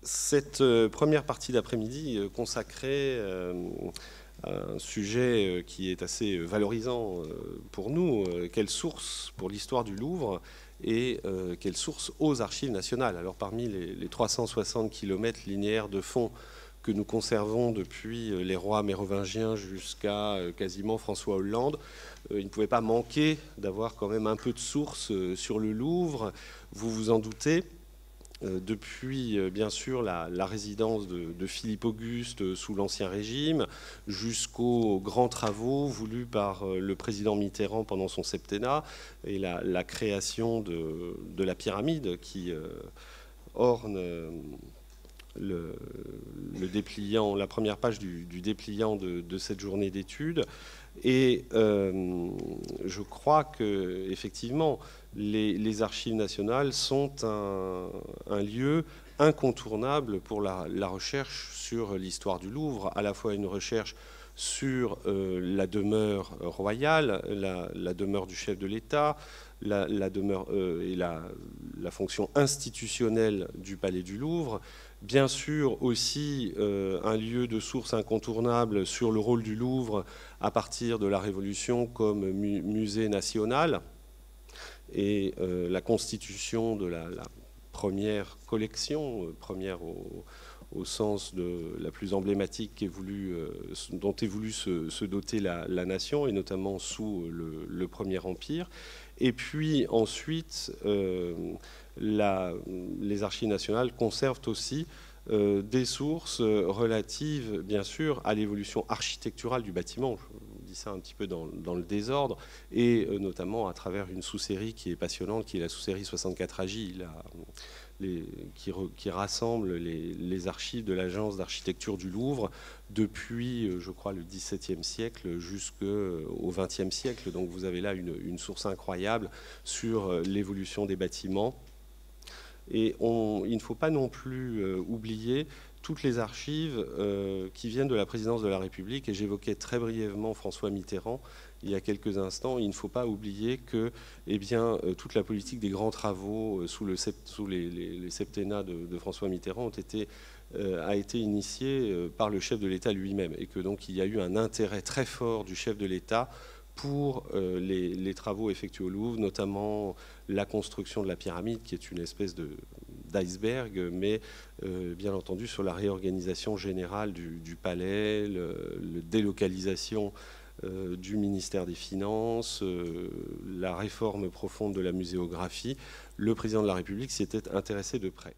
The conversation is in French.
Cette première partie d'après-midi consacrée à un sujet qui est assez valorisant pour nous, quelle source pour l'histoire du Louvre et quelle source aux archives nationales. Alors parmi les 360 km linéaires de fond que nous conservons depuis les rois mérovingiens jusqu'à quasiment François Hollande, il ne pouvait pas manquer d'avoir quand même un peu de source sur le Louvre, vous vous en doutez. Depuis bien sûr la résidence de Philippe Auguste sous l'Ancien Régime jusqu'aux grands travaux voulus par le président Mitterrand pendant son septennat et la création de la pyramide qui orne le dépliant, la première page du dépliant de cette journée d'études. Et je crois que effectivement les archives nationales sont un lieu incontournable pour la recherche sur l'histoire du Louvre, à la fois une recherche sur la demeure royale, la demeure du chef de l'État, la demeure et la fonction institutionnelle du Palais du Louvre. Bien sûr aussi un lieu de source incontournable sur le rôle du Louvre à partir de la Révolution comme musée national et la constitution de la première collection, première au sens de la plus emblématique dont est voulu se doter la nation, et notamment sous le Premier Empire. Et puis ensuite, les archives nationales conservent aussi des sources relatives, bien sûr, à l'évolution architecturale du bâtiment. Je vous dis ça un petit peu dans le désordre, et notamment à travers une sous-série qui est passionnante, qui est la sous-série 64 AJ, qui rassemble les archives de l'Agence d'architecture du Louvre depuis, je crois, le XVIIe siècle jusqu'au XXe siècle. Donc vous avez là une source incroyable sur l'évolution des bâtiments. Et il ne faut pas non plus oublier toutes les archives qui viennent de la présidence de la République. Et j'évoquais très brièvement François Mitterrand il y a quelques instants. Il ne faut pas oublier que toute la politique des grands travaux sous les septennats de François Mitterrand a été initiée par le chef de l'État lui-même. Et que donc il y a eu un intérêt très fort du chef de l'État pour les travaux effectués au Louvre, notamment la construction de la pyramide, qui est une espèce d'iceberg, mais bien entendu sur la réorganisation générale du palais, la délocalisation du ministère des Finances, la réforme profonde de la muséographie. Le président de la République s'y était intéressé de près.